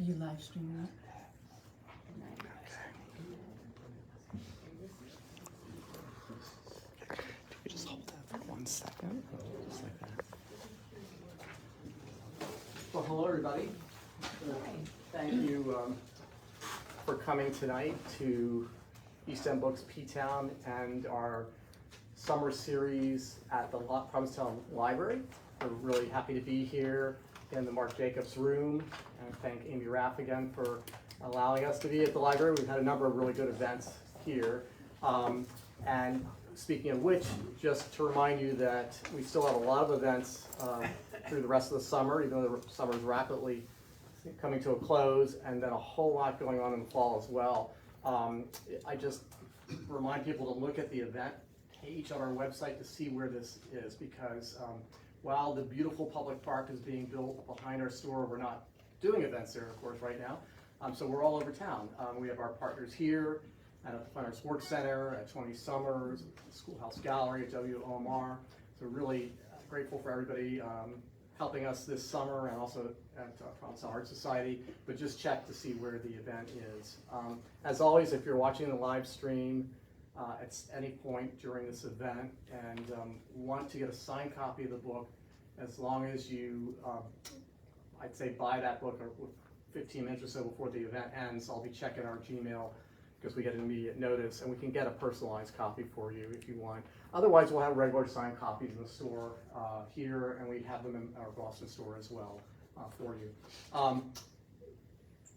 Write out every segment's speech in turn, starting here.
you live streaming it? You just hold that for 1 second, just like that. Well, hello everybody. Thank you for coming tonight to East End Books Ptown and our summer series at the Provincetown Library. We're really happy to be here in the Mark Jacobs room, and thank Amy Raff again for allowing us to be at the library. We've had a number of really good events here. And speaking of which, just to remind you that we still have a lot of events through the rest of the summer, even though the summer is rapidly coming to a close, and then a whole lot going on in the fall as well. I just remind people to look at the event page on our website to see where this is, because while the beautiful public park is being built behind our store, we're not doing events there, of course, right now. So we're all over town. We have our partners here at the Fine Arts Work Center, at 20 Summers, Schoolhouse Gallery, at WOMR. So really grateful for everybody helping us this summer, and also at Provincetown Art Society. But just check to see where the event is. As always, if you're watching the live stream at any point during this event and want to get a signed copy of the book, as long as you, I'd say, buy that book 15 minutes or so before the event ends, I'll be checking our Gmail because we get an immediate notice, and we can get a personalized copy for you if you want. Otherwise, we'll have regular signed copies in the store here, and we have them in our Boston store as well for you.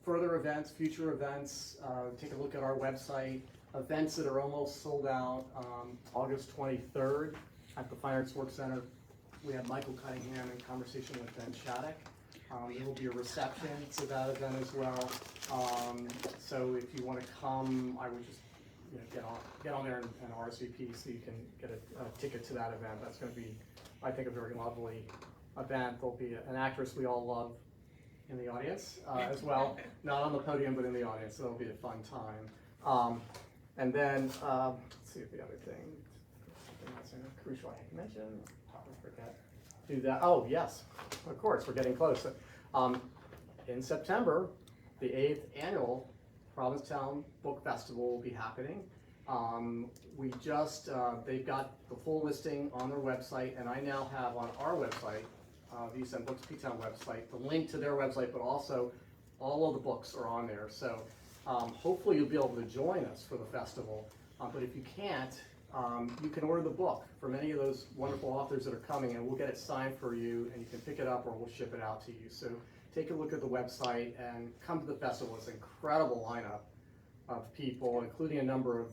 Further events, future events, take a look at our website. Events that are almost sold out, August 23rd at the Fine Arts Work Center. We have Michael Cunningham in conversation with Ben Shattuck. There will be a reception to that event as well. So if you want to come, I would just get on there and RSVP so you can get a ticket to that event. That's going to be, I think, a very lovely event. There'll be an actress we all love in the audience as well. Not on the podium, but in the audience. So it'll be a fun time. And then, let's see if the other thing, something that's crucial I mentioned, probably forget. Do that. Oh, yes, of course, we're getting close. In September, the 8th annual Provincetown Book Festival will be happening. We just, they've got the full listing on their website, and I now have on our website, the East End Books Ptown website, the link to their website, but also all of the books are on there. So hopefully you'll be able to join us for the festival, but if you can't, you can order the book from any of those wonderful authors that are coming, and we'll get it signed for you, and you can pick it up or we'll ship it out to you. So take a look at the website and come to the festival. It's an incredible lineup of people, including a number of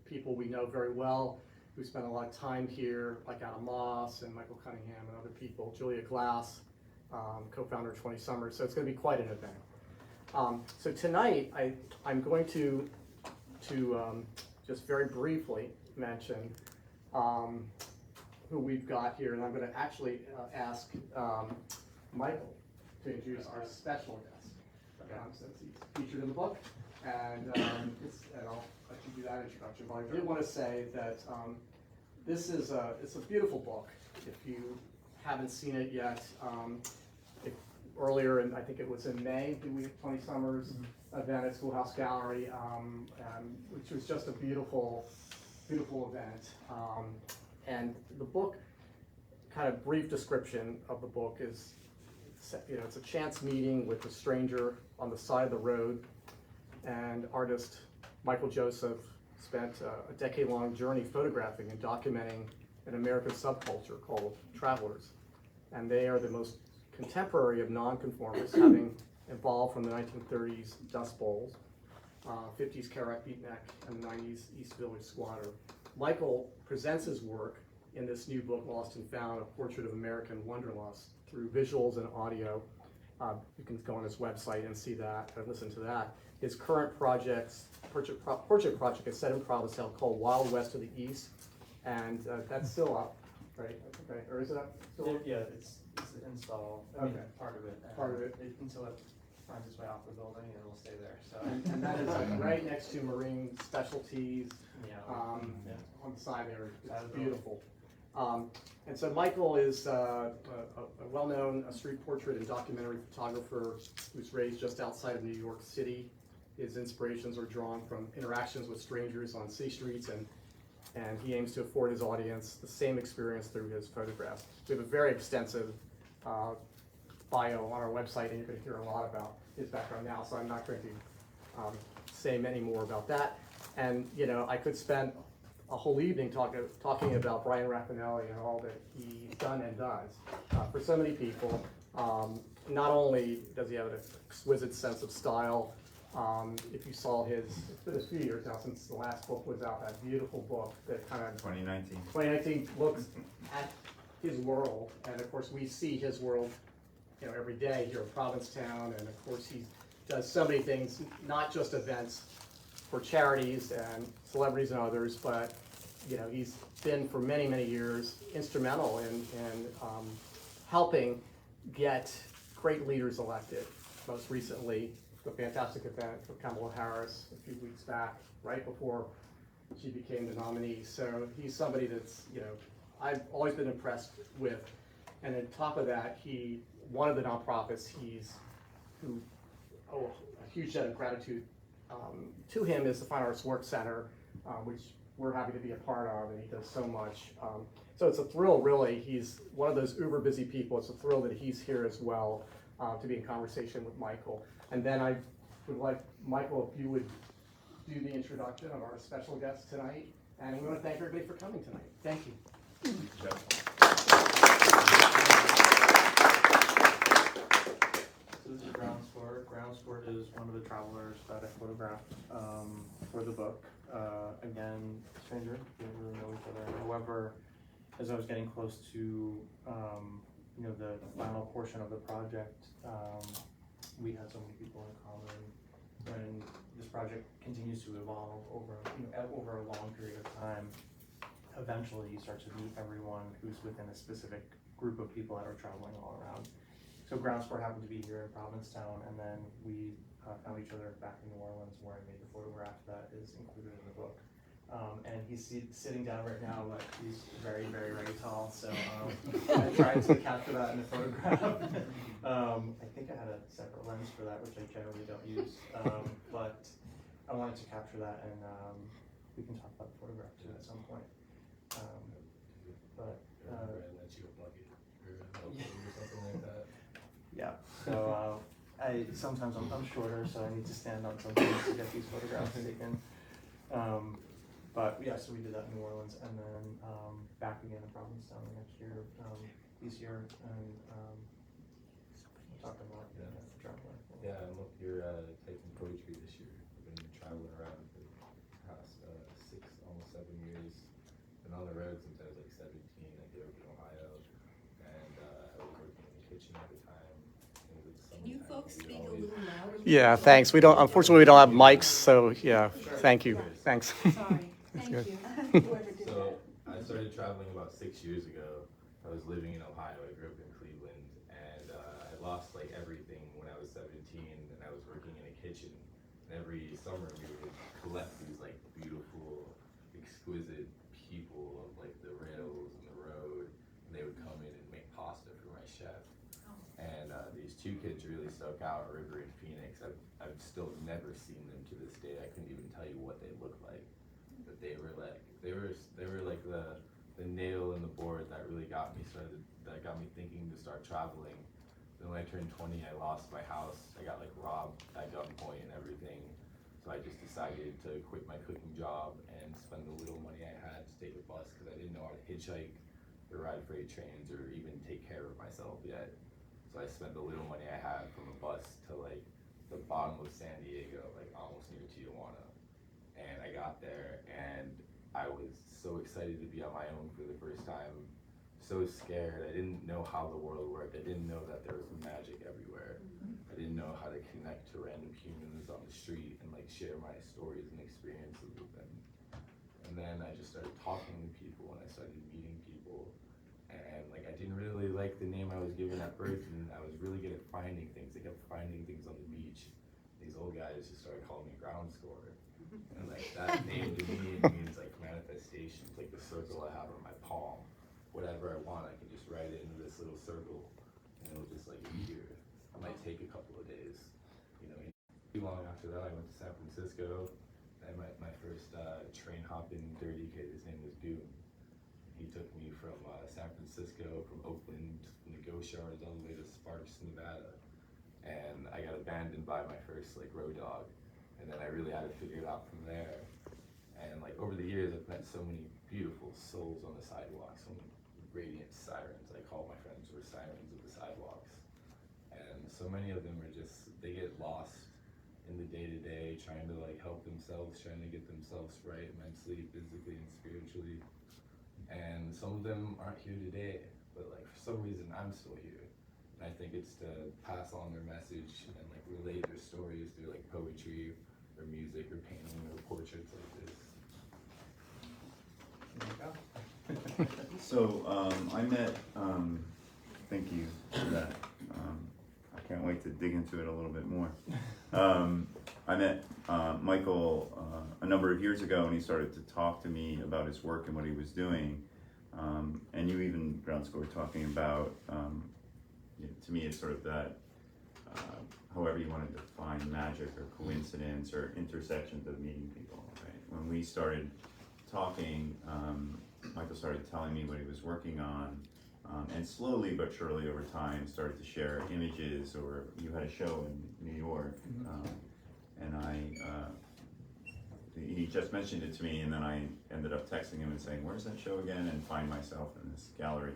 people we know very well who spent a lot of time here, like Adam Moss and Michael Cunningham and other people, Julia Glass, co-founder of 20 Summers. So it's going to be quite an event. So tonight, I'm going to just very briefly mention who we've got here, and I'm going to actually ask Michael to introduce our special guest, since he's featured in the book, and I'll let you do that introduction. But I did want to say that this is it's a beautiful book. If you haven't seen it yet, earlier, and I think it was in May, we had 20 Summers event at Schoolhouse Gallery, which was just a beautiful event. And the book, kind of brief description of the book is, it's a chance meeting with a stranger on the side of the road, and artist Michael Joseph spent a decade-long journey photographing and documenting an American subculture called travelers, and they are the most contemporary of nonconformists, having evolved from the 1930s Dust Bowls, 50s Kerouac Beatnik, and 90s East Village Squatter. Michael presents his work in this new book, Lost and Found, A Portrait of American Wanderlust, through visuals and audio. You can go on his website and see that, or listen to that. His current portrait project is set in Provincetown called Wild West of the East, and that's still up, right? Okay, or is it up? Still up? Yeah, it's installed. Okay. Part of it. Part of it. Until it finds its way off the building, and it'll stay there. So. And that is right next to Marine Specialties. Yeah. On the side there. It's beautiful. And so Michael is a well-known street portrait and documentary photographer who's raised just outside of New York City. His inspirations are drawn from interactions with strangers on city streets, and he aims to afford his audience the same experience through his photographs. We have a very extensive bio on our website, and you're going to hear a lot about his background now, so I'm not going to say many more about that. And you know, I could spend a whole evening talking about Brian Raffinelli and all that he's done and does for so many people. Not only does he have an exquisite sense of style, if you saw it's been a few years now since the last book was out, that beautiful book that kind of 2019 looks at his world, and of course we see his world, you know, every day here in Provincetown, and of course he does so many things, not just events for charities and celebrities and others, but you know, he's been for many, many years instrumental in helping get great leaders elected. Most recently, the fantastic event for Kamala Harris a few weeks back, right before she became the nominee. So he's somebody that's, you know, I've always been impressed with. And on top of that, one of the nonprofits who owe a huge debt of gratitude to him is the Fine Arts Work Center, which we're happy to be a part of, and he does so much. So it's a thrill, really. He's one of those uber busy people. It's a thrill that he's here as well to be in conversation with Michael. And then I would like, Michael, if you would do the introduction of our special guest tonight. And we want to thank everybody for coming tonight. Thank you. So this is Ground Sport. Ground Sport is one of the travelers that I photographed for the book. Again, stranger, didn't really know each other. However, as I was getting close to you know, the final portion of the project, we had so many people in common, and this project continues to evolve over a long period of time. Eventually, you start to meet everyone who's within a specific group of people that are traveling all around. So Ground Sport happened to be here in Provincetown, and then we found each other back in New Orleans, where I made the photograph that is included in the book. And he's sitting down right now, but he's very, very, very tall, so I tried to capture that in the photograph. I think I had a separate lens for that, which I generally don't use, but I wanted to capture that, and we can talk about the photograph too at some point. Yeah, so sometimes I'm shorter, so I need to stand on some things to get these photographs taken. But yeah, so we did that in New Orleans, and then back again in Provincetown next year, this year, and we'll talk about traveling. Yeah, and look, you're taking poetry this year. You've been traveling around for the past 6, almost 7 years. Been on the road since I was like 17. I grew up in Ohio, and I was working in the kitchen at the time. Can you folks speak a little louder? Yeah, thanks. Unfortunately, we don't have mics, so yeah, thank you. Thanks. Sorry, thank you. So I started traveling about 6 years ago. I was living in Ohio. I grew up in Cleveland, and I lost like everything when I was 17, and I was working in a kitchen. And every summer we would collect these like beautiful, exquisite people of like the rails and the road, and they would come in and make pasta for my chef. And these 2 kids really stuck out, River and Phoenix. I've still never seen them to this day. I couldn't even tell you what they looked like. But they were like the nail in the board that really got me thinking to start traveling. Then when I turned 20, I lost my house. I got like robbed at gunpoint and everything. So I just decided to quit my cooking job and spend the little money I had to take a bus, because I didn't know how to hitchhike or ride freight trains or even take care of myself yet. So I spent the little money I had from a bus to like the bottom of San Diego, like almost near Tijuana. And I got there, and I was so excited to be on my own for the first time. So scared. I didn't know how the world worked. I didn't know that there was magic everywhere. I didn't know how to connect to random humans on the street and like share my stories and experiences with them. And then I just started talking to people, and I started meeting people. And like I didn't really like the name I was given at first, and I was really good at finding things. I kept finding things on the beach. These old guys just started calling me Ground Score. And like that name to me means like manifestation. It's like the circle I have on my palm. whatever I want, I can just write it into this little circle, and it'll just like appear. It might take a couple of days, you know. Too long after that, I went to San Francisco. I met my first train hopping dirty kid. His name was Doom. He took me from San Francisco, from Oakland, from the Ghost Yards all the way to Sparks, Nevada. And I got abandoned by my first like road dog. And then I really had to figure it out from there. And like over the years, I've met so many beautiful souls on the sidewalk, so many radiant sirens. I call my friends were sirens of the sidewalks. And so many of them are just, they get lost in the day-to-day, trying to like help themselves, trying to get themselves right mentally, physically, and spiritually. And some of them aren't here today, but like for some reason I'm still here. And I think it's to pass on their message and like relate their stories through like poetry or music or painting or portraits like this. There you go. So I met, thank you for that. I can't wait to dig into it a little bit more. I met Michael a number of years ago, and he started to talk to me about his work and what he was doing. And you even, ground score, talking about, you know, to me it's sort of that, however you want to define magic or coincidence or intersections of meeting people, right? When we started talking, Michael started telling me what he was working on, and slowly but surely over time started to share images, or you had a show in New York, and he just mentioned it to me, and then I ended up texting him and saying, where's that show again? And find myself in this gallery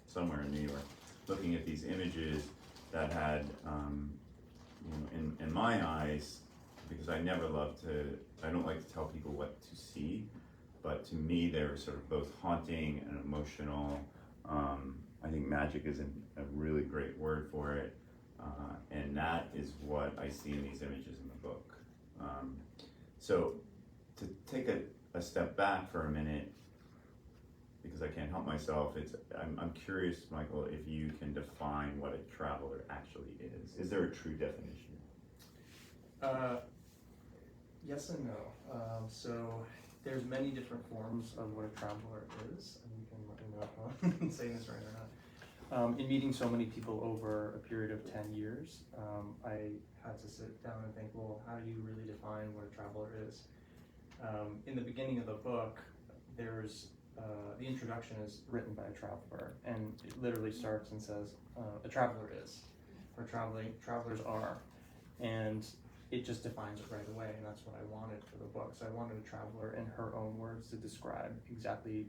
somewhere in New York, looking at these images that had, you know, in my eyes, because I never love to, I don't like to tell people what to see, but to me they were sort of both haunting and emotional. I think magic is a really great word for it, and that is what I see in these images in the book. So to take a step back for a minute, because I can't help myself, I'm curious, Michael, if you can define what a traveler actually is. Is there a true definition? Yes and no. So there's many different forms of what a traveler is, and you can let me know if I'm saying this right or not. In meeting so many people over a period of 10 years, I had to sit down and think, well, how do you really define what a traveler is? In the beginning of the book, there's the introduction is written by a traveler, and it literally starts and says, a traveler is, or travelers are, and it just defines it right away, and that's what I wanted for the book. So I wanted a traveler in her own words to describe exactly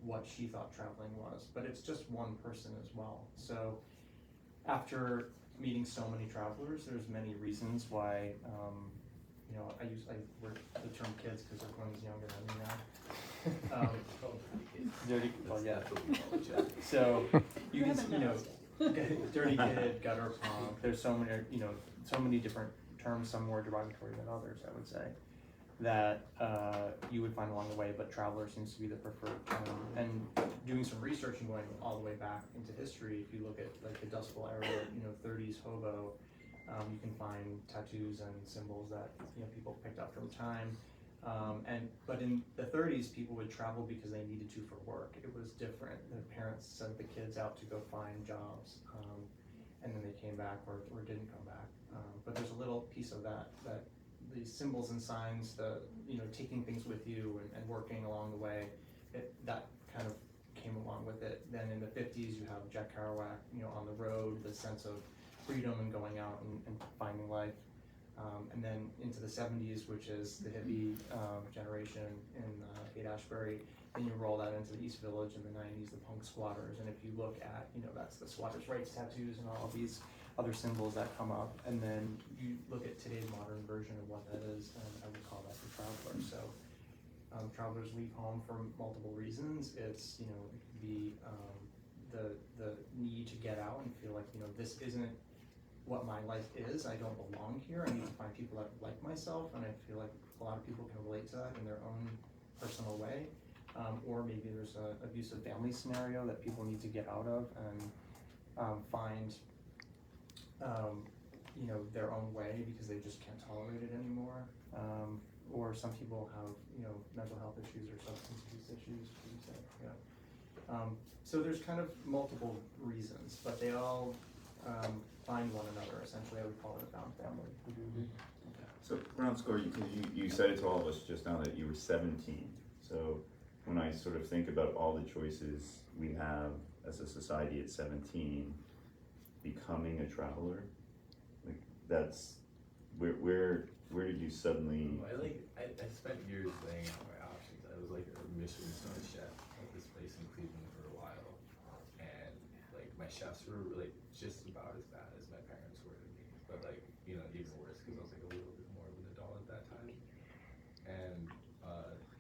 what she thought traveling was, but it's just one person as well. So after meeting so many travelers, there's many reasons why, you know, I work the term kids because everyone's younger than me now. Dirty, well, yeah. So you can, you know, dirty kid, gutter punk. There's so many, you know, so many different terms, some more derogatory than others, I would say, that you would find along the way, but traveler seems to be the preferred term. And doing some research and going all the way back into history, if you look at like the Dust Bowl era, you know, 30s hobo, you can find tattoos and symbols that, you know, people picked up from time. But in the 30s, people would travel because they needed to for work. It was different. The parents sent the kids out to go find jobs, and then they came back or didn't come back. But there's a little piece of that the symbols and signs, the, you know, taking things with you and working along the way, that kind of came along with it. Then in the 50s, you have Jack Kerouac, you know, on the road, the sense of freedom and going out and finding life. And then into the 70s, which is the hippie generation in Haight-Ashbury, then you roll that into the East Village in the 90s, the punk squatters. And if you look at, you know, that's the squatters' rights tattoos and all of these other symbols that come up. And then you look at today's modern version of what that is, and I would call that the traveler. So travelers leave home for multiple reasons. It's, you know, it could be the need to get out and feel like, you know, this isn't what my life is. I don't belong here. I need to find people that like myself, and I feel like a lot of people can relate to that in their own personal way. Or maybe there's an abusive family scenario that people need to get out of and find, you know, their own way because they just can't tolerate it anymore. Or some people have, you know, mental health issues or substance abuse issues, you say, yeah. So there's kind of multiple reasons, but they all find one another. Essentially, I would call it a found family. Would you agree? So ground score, because you said it to all of us just now that you were 17. So when I sort of think about all the choices we have as a society at 17, becoming a traveler, like that's where did you suddenly? I spent years laying out my options. I was like a Michelin star chef at this place in Cleveland for a while, and like my chefs were like just about as bad as my parents were to me, but like even worse because I was like a little bit more of an adult at that time. And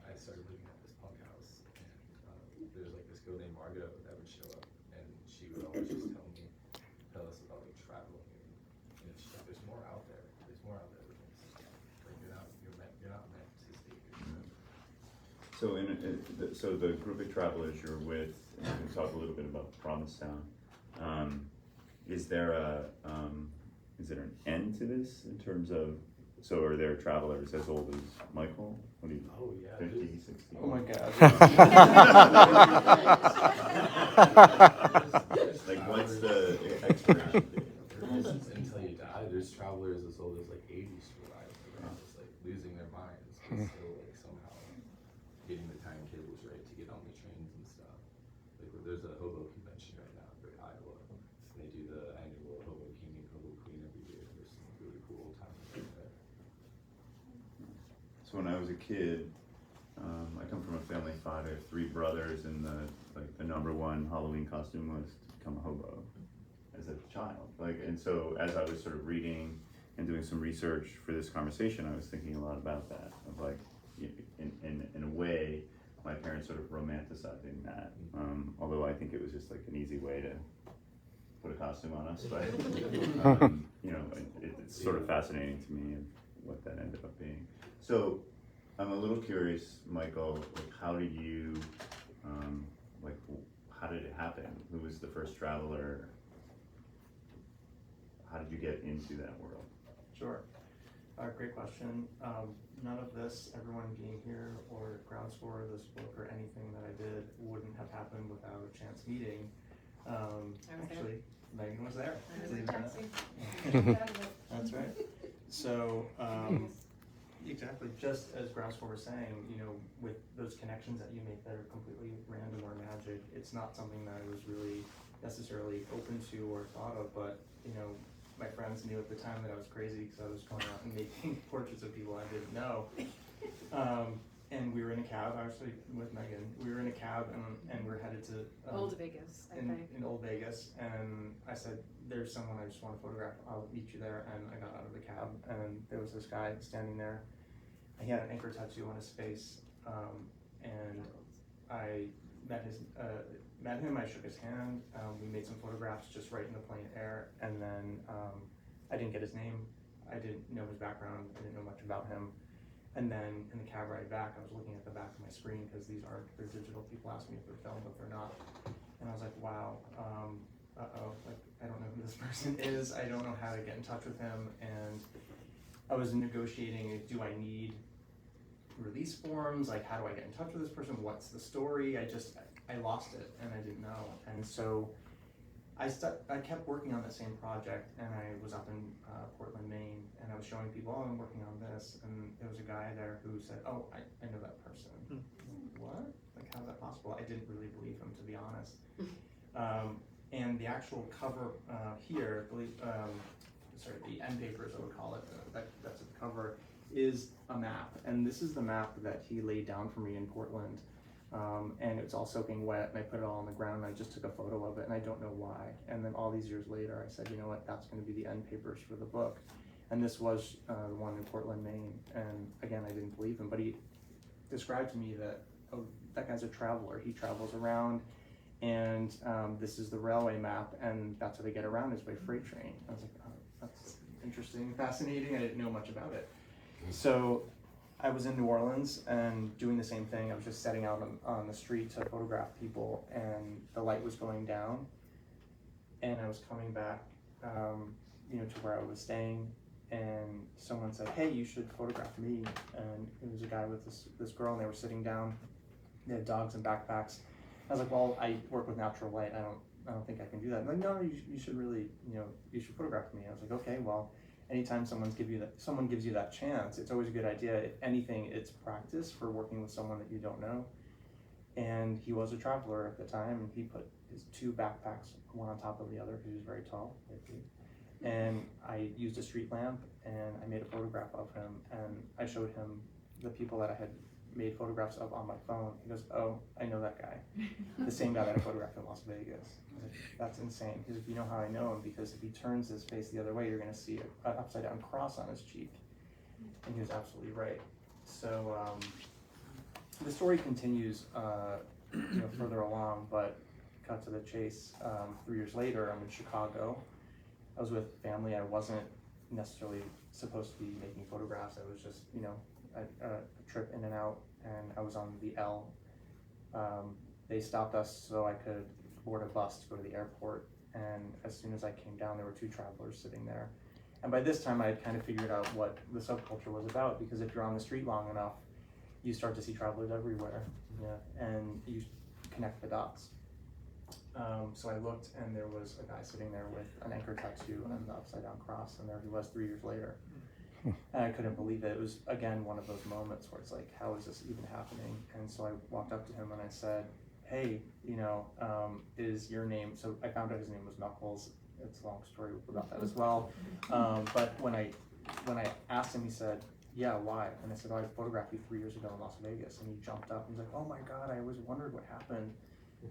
I started looking at this punk house, and there's like this girl named Margot that would show up, and she would always just tell us about like traveling, and it's just like there's more out there. There's more out there than this. Like you're not meant to stay here. So so the group of travelers you're with, and we can talk a little bit about Provincetown. Is there an end to this in terms of? So are there travelers as old as Michael? What do you? Oh yeah. 50, 60? Oh my God. Like what's the expiration date? Until you die, there's travelers as old as like 80 survive. They're just like losing their minds, but still like somehow getting the timetables right to get on the trains and stuff. Like there's a hobo convention right now in Iowa, and they do the annual Hobo King and Hobo Queen every year. There's some really cool times right there. So when I was a kid, I come from a family of 5. I have 3 brothers, and the number one Halloween costume was to become a hobo as a child. And so as I was sort of reading and doing some research for this conversation, I was thinking a lot about that. Of like, in a way, my parents sort of romanticizing that. Although I think it was just like an easy way to put a costume on us, but it's sort of fascinating to me what that ended up being. So I'm a little curious, Michael, like how did you, how did it happen? Who was the first traveler? How did you get into that world? Sure. Great question. None of this, everyone being here, or ground score, this book, or anything that I did wouldn't have happened without a chance meeting. Actually, Megan was there. I was Believe in it or taxi. not. That's right. So, exactly, just as ground score was saying, with those connections that you make that are completely random or magic, it's not something that I was really necessarily open to or thought of, but, my friends knew at the time that I was crazy because I was going out and making portraits of people I didn't know. And we were in a cab, actually with Megan. We were in a cab and we were headed to Old Vegas, I think. in Old Vegas. And I said, "There's someone I just want to photograph. I'll meet you there." And I got out of the cab, and there was this guy standing there. He had an anchor tattoo on his face, and I met him. I shook his hand. We made some photographs just right in the plain air, and then I didn't get his name. I didn't know his background. I didn't know much about him. And then in the cab ride back, I was looking at the back of my screen because they're digital. People ask me if they're filmed, if they're not. And I was like, wow, like I don't know who this person is. I don't know how to get in touch with him. And I was negotiating, do I need release forms? Like, how do I get in touch with this person? What's the story? I lost it and I didn't know. And so I kept working on the same project, and I was up in Portland, Maine, and I was showing people, I'm working on this, and there was a guy there who said, oh, I know that person. What? Like, how's that possible? I didn't really believe him, to be honest. And the actual cover here, the end papers, I would call it, that's the cover, is a map. And this is the map that he laid down for me in Portland. And it's all soaking wet, and I put it all on the ground, and I just took a photo of it, and I don't know why. And then all these years later, I said, you know what, that's going to be the end papers for the book. And this was the one in Portland, Maine. And again, I didn't believe him, but he described to me that, oh, that guy's a traveler. He travels around, and this is the railway map, and that's how they get around is by freight train. I was like, oh, that's interesting, fascinating. I didn't know much about it. So I was in New Orleans and doing the same thing. I was just setting out on the street to photograph people, and the light was going down, and I was coming back, to where I was staying, and someone said, hey, you should photograph me. And it was a guy with this girl, and they were sitting down. They had dogs and backpacks, I was like, well, I work with natural light. I don't think I can do that. I'm like, no, you should really, you should photograph me. I was like, okay, well, anytime someone gives you that chance, it's always a good idea. If anything, it's practice for working with someone that you don't know. And he was a traveler at the time, and he put his 2 backpacks, one on top of the other, because he was very tall, like me. And I used a street lamp, and I made a photograph of him, and I showed him the people that I had made photographs of on my phone. He goes, oh, I know that guy. The same guy that I photographed in Las Vegas. I was like, that's insane. Because if you know how I know him, because if he turns his face the other way, you're gonna see an upside down cross on his cheek. And he was absolutely right. So the story continues further along, but cut to the chase. 3 years later, I'm in Chicago. I was with family. I wasn't necessarily supposed to be making photographs. I was just, a trip in and out, and I was on the L. They stopped us so I could board a bus to go to the airport, and as soon as I came down, there were 2 travelers sitting there. And by this time, I had kind of figured out what the subculture was about, because if you're on the street long enough, you start to see travelers everywhere, and you connect the dots. So I looked, and there was a guy sitting there with an anchor tattoo and the upside down cross, and there he was 3 years later. And I couldn't believe it. It was, again, one of those moments where it's like, how is this even happening? And so I walked up to him and I said, hey, is your name, so I found out his name was Knuckles. It's a long story about that as well. But when I asked him, he said, yeah, why? And I said, oh, I photographed you 3 years ago in Las Vegas. And he jumped up and he's like, oh my God, I always wondered what happened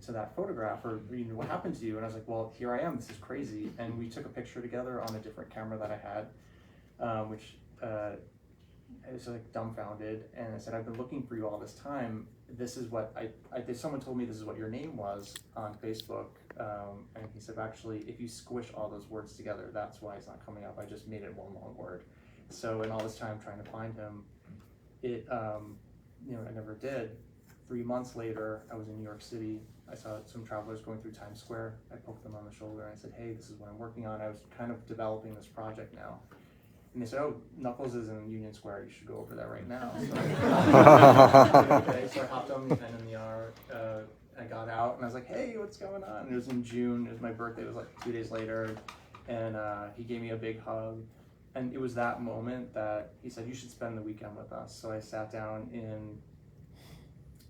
to that photograph, or what happened to you? And I was like, well, here I am, this is crazy. And we took a picture together on a different camera that I had, which I was like dumbfounded. And I said, I've been looking for you all this time. This is what someone told me this is what your name was on Facebook. And he said, actually, if you squish all those words together, that's why it's not coming up. I just made it one long word. So in all this time trying to find him, I never did. 3 months later, I was in New York City. I saw some travelers going through Times Square. I poked them on the shoulder and I said, hey, this is what I'm working on. I was kind of developing this project now. And they said, oh, Knuckles is in Union Square. You should go over there right now. So, okay, so I hopped on the NMER. I got out and I was like, hey, what's going on? And it was in June. It was my birthday. It was like 2 days later. And he gave me a big hug. And it was that moment that he said, you should spend the weekend with us. So I sat down in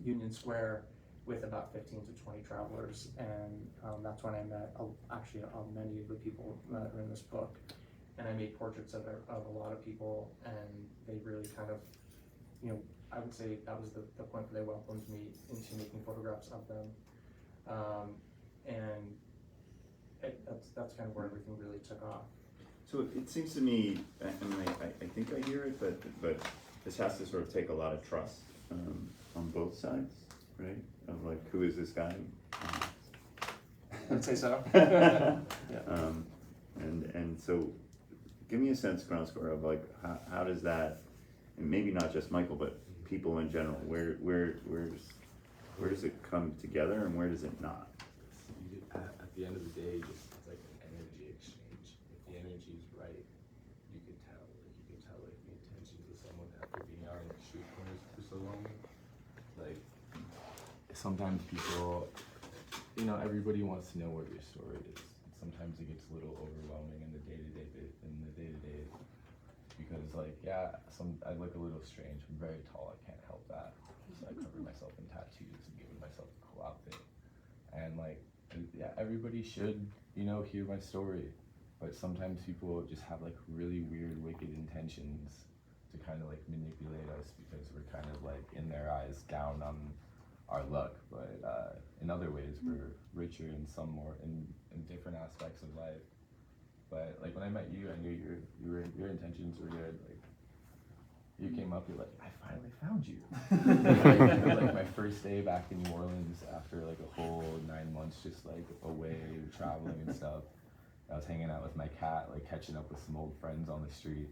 Union Square with about 15 to 20 travelers. And that's when I met many of the people that are in this book. And I made portraits of a lot of people, and they really kind of, I would say that was the point where they welcomed me into making photographs of them. That's kind of where everything really took off. So it seems to me, I think I hear it, but this has to sort of take a lot of trust on both sides, right? Of like, who is this guy? I would say so. Yeah. And so, give me a sense, Ground Score, of like how does that, and maybe not just Michael, but people in general, where does it come together and where does it not? At the end of the day, just it's like an energy exchange. If the energy is right, you can tell. You can tell like the intentions of someone after being out in the street corners for so long. Like sometimes people, everybody wants to know what your story is. Sometimes it gets a little overwhelming in the day-to-day because I look a little strange. I'm very tall, I can't help that. So I cover myself in tattoos and giving myself a cool outfit. And everybody should, hear my story. But sometimes people just have like really weird, wicked intentions to kind of like manipulate us because we're kind of like in their eyes down on our luck. But in other ways, we're richer in some more in different aspects of life. But like when I met you, I knew your intentions were good. Like you came up, you're like, I finally found you. It was like my first day back in New Orleans after like a whole 9 months just like away traveling and stuff. I was hanging out with my cat, like catching up with some old friends on the street,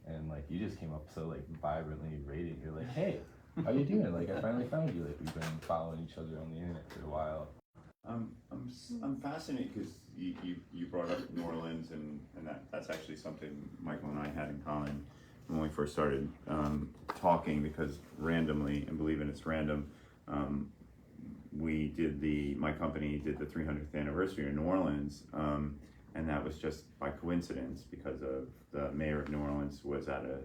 and like you just came up so like vibrantly radiant. You're like, hey, how you doing? Like I finally found you. Like we've been following each other on the internet for a while. I'm fascinated because you brought up New Orleans and that's actually something Michael and I had in common when we first started talking, because randomly, and believe it, it's random, my company did the 300th anniversary in New Orleans, and that was just by coincidence because of the mayor of New Orleans was at a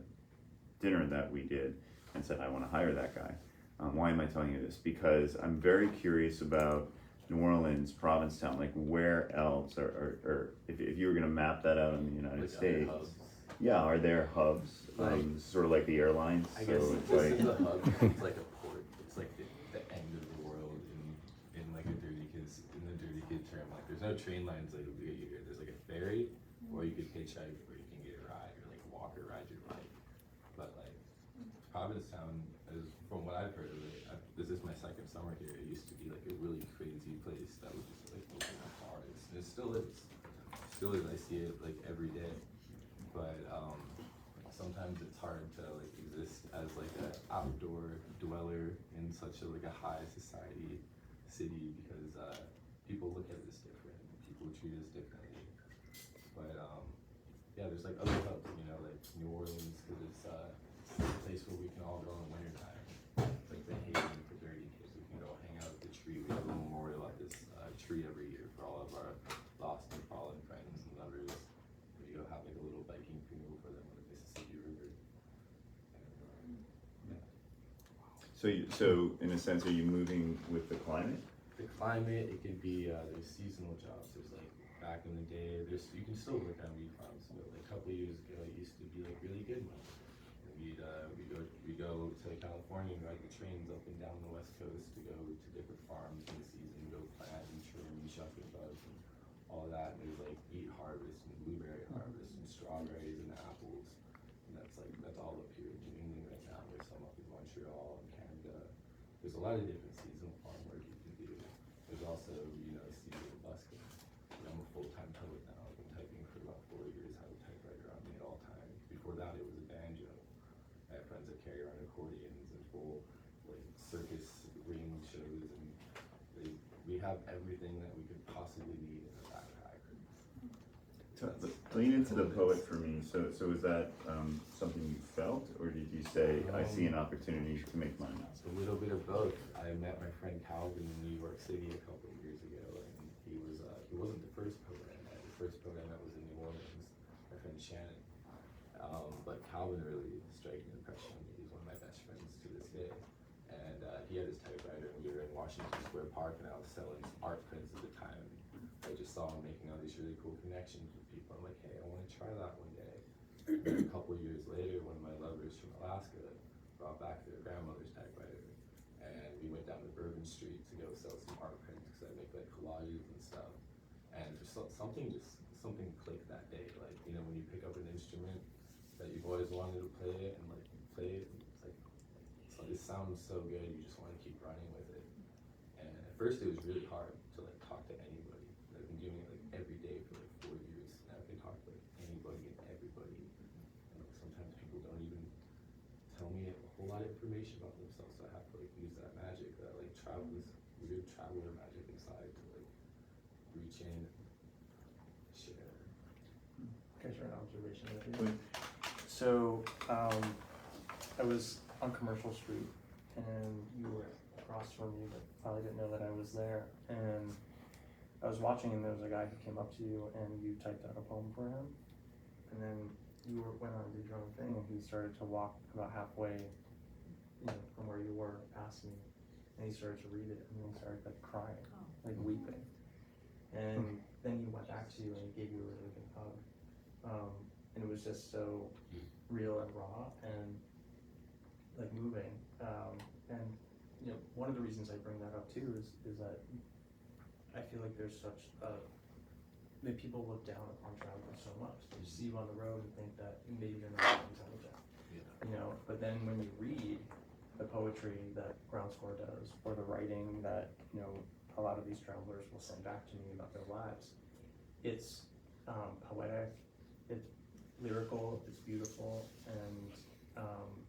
dinner that we did and said, I want to hire that guy. Why am I telling you this? Because I'm very curious about New Orleans, Provincetown, like where else, or if you were going to map that out in the United Like States. other hubs. Yeah, are there hubs, sort of like the airlines? I guess so it's this like, is a hub. It's like a port. It's like the end of the world in like a dirty kid's in the dirty kid term. Like there's no train lines like we get here. There's like a ferry, or you could hitchhike, or you can get a ride, or like walk or ride your bike. But like Provincetown, is from what I've heard of it, this is my second summer here. It used to be like a really crazy place that was just like open up cars, and it still is. Still is. I see it like every day. But sometimes it's hard to like exist as like an outdoor dweller in such a like a high society city because people look at this different, people treat us differently. But yeah, there's like other hubs, you know, like New Orleans, because it's a place where we can all go in wintertime. It's like the haven for dirty kids. We can go hang out at the tree. We have a memorial at this tree every year for all of our lost and fallen friends and lovers. We go have like a little biking funeral for them on the Mississippi River. And, yeah. so in a sense, are you moving with the climate? The climate, it could be there's seasonal jobs. There's like back in the day, you can still work on wheat farms, but like a couple of years ago, it used to be like really good money. And we go to California and ride the trains up and down the West Coast to go to different farms in the season, go plant and trim and shuck and buzz and all that. And there's like wheat harvest and blueberry harvest and strawberries and apples. And that's all up here in New England right now. There's some up in Montreal and Canada. There's a lot of different seasonal farm work you can do. There's also, seasonal busking. I'm a full-time poet now. I've been typing for about 4 years, have a typewriter on me at all times. Before that, it was a banjo. I have friends that carry around accordions and full like circus ring shows, and we have everything that we could possibly need in a backpack. Lean into the poet for me. So is that something you felt, or did you say, I see an opportunity to make money? It's a little bit of both. I met my friend Calvin in New York City a couple of years ago, and he wasn't the first poet I met. The first poet I met was in New Orleans, my friend Shannon. But Calvin really struck an impression on me. He's one of my best friends to this day. And he had his typewriter, and we were in Washington Square Park, and I was selling art prints at the time. I just saw him making all these really cool connections with people. I'm like, hey, I want to try that one day. And then a couple of years later, one of my lovers from Alaska brought back their grandmother's typewriter, and we went down to Bourbon Street to go sell some art prints because I make like collages and stuff. And just something clicked that day. Like, when you pick up an instrument that you've always wanted to play it, and like you play it, and it's like it sounds so good, you just want to keep running with it. And at first, it was really hard to like talk to anybody. I've been doing it like every day for like 4 years, and I can talk to like anybody and everybody. And like sometimes people don't even tell me a whole lot of information about themselves, so I have to like use that magic, that like weird traveler magic inside to like reach in, share. Can I share an observation with you? So, I was on Commercial Street, and you were across from me, but probably didn't know that I was there. And I was watching, and there was a guy who came up to you, and you typed out a poem for him. And then you went on to do your own thing, and he started to walk about halfway, from where you were past me. And he started to read it, and then he started like crying, like weeping. And then he went back to you, and he gave you a really big hug. And it was just so real and raw and like moving. And one of the reasons I bring that up too is that I feel like there's such that people look down upon travelers so much. They see you on the road and think that maybe you're not intelligent. Yeah. But then when you read the poetry that Ground Score does, or the writing that a lot of these travelers will send back to me about their lives, it's poetic, it's lyrical, it's beautiful, and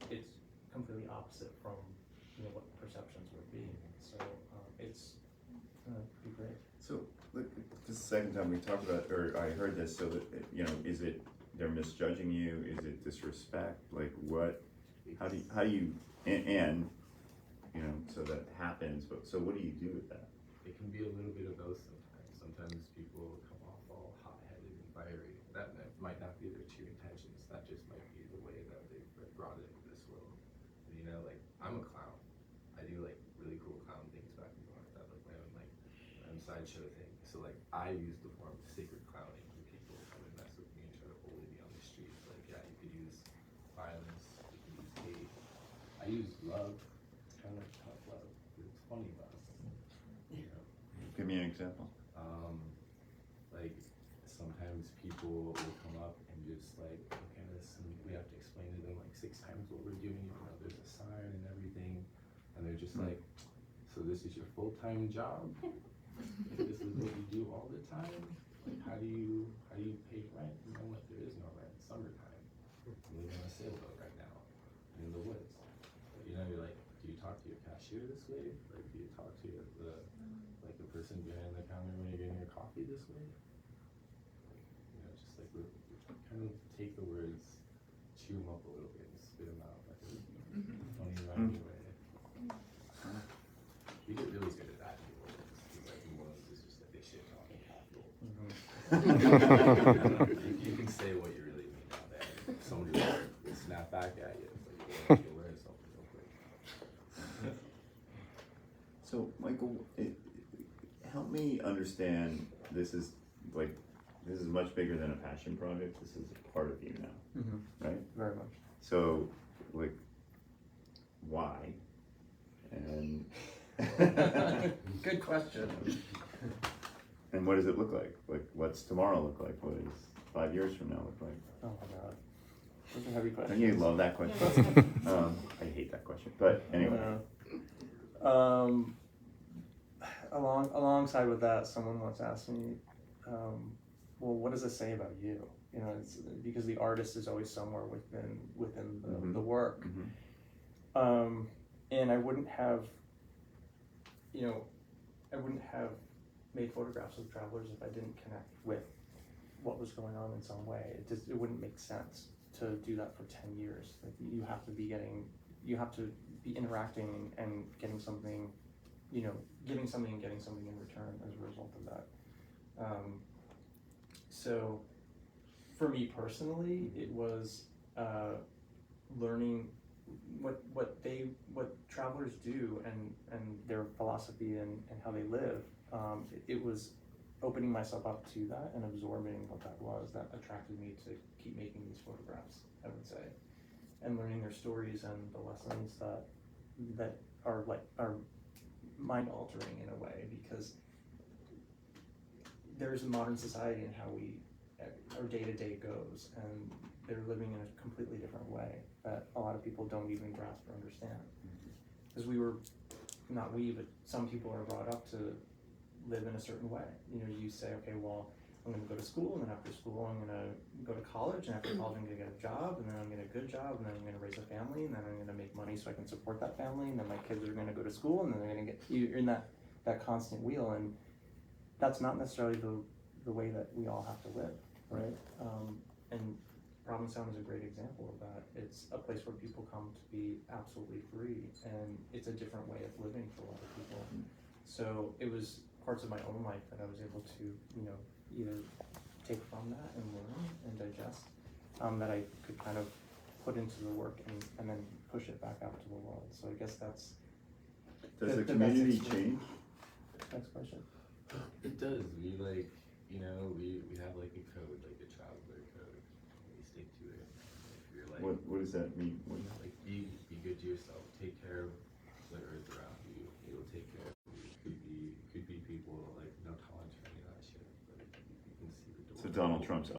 it's completely opposite from what perceptions would be. So it's pretty great. So, look, this is the second time we talked about, or I heard this, so that, is it they're misjudging you? Is it disrespect? Like what, how do you, and you know, so that happens, but, so what do you do with that? It can be a little bit of both sometimes. Sometimes people come off all hot-headed and fiery. That might not be their true intentions. That just might be the way that they've been brought into this world. And, you know, like, I'm a clown. I do like really cool clown things back in North. I like my own sideshow thing. So like I use the form of sacred clowning when people come and mess with me and try to bully me on the streets. Like, yeah, you could use violence, you could use hate. I use love, kind of tough love. It's funny love. You know? Give me an example. Like sometimes people will come up and just like look at us and we have to explain to them like 6 times what we're doing, even though there's a sign and everything. And they're just like, so this is your full-time job? Like, this is what you do all the time? Like, how do you pay rent? You know, like there is no rent. It's summertime. I'm living on a sailboat right now in the woods. But, you know, you're like, do you talk to your cashier this way? Like, do you talk to the person behind the counter when you're getting your coffee this way? You know, just like we kind of take the words, chew them up a little bit, and spit them out like a funny, rhymy way. We get really good at that in New Orleans. Like New Orleans is just like they shit talking people. You can say what you really mean out there. Somebody will snap back at you. It's like you learn something real quick. So, Michael, help me understand, this is much bigger than a passion project, this is a part of you now, right? Very much. So, like, why? And Good question. and what does it look like? Like, what's tomorrow look like? What does 5 years from now look like? Oh my god. Those are heavy questions. Don't you love that question? I hate that question, but anyway. Alongside with that, someone once asked me, well, what does it say about you? You know, it's because the artist is always somewhere within the work. And I wouldn't have made photographs of travelers if I didn't connect with what was going on in some way. It wouldn't make sense to do that for 10 years. Like, you have to be interacting and getting something, giving something and getting something in return as a result of that. So for me personally, it was learning what travelers do and their philosophy and how they live. It was opening myself up to that and absorbing what that was that attracted me to keep making these photographs, I would say, and learning their stories and the lessons that are mind altering in a way, because there's a modern society and how our day-to-day goes, and they're living in a completely different way that a lot of people don't even grasp or understand. Because but some people are brought up to live in a certain way. You say, okay, well, I'm going to go to school, and then after school I'm going to go to college, and after college I'm going to get a job, and then I'm going to get a good job, and then I'm going to raise a family, and then I'm going to make money so I can support that family, and then my kids are going to go to school, and then they're going to you're in that constant wheel, and that's not necessarily the way that we all have to live, right? And Provincetown is a great example of that. It's a place where people come to be absolutely free, and it's a different way of living for a lot of people. So it was parts of my own life that I was able to, either take from that and learn and digest, that I could kind of put into the work and then push it back out to the world. So I guess that's... Does the community change? Next question. It does. We we have like a code, like a traveler code. We stick to it. If you're like, What does that mean? like be good to yourself. Take care of the earth around you. It will take care of you. Could be people like no tolerance for any of that shit. But you can see the door. So Donald Trump's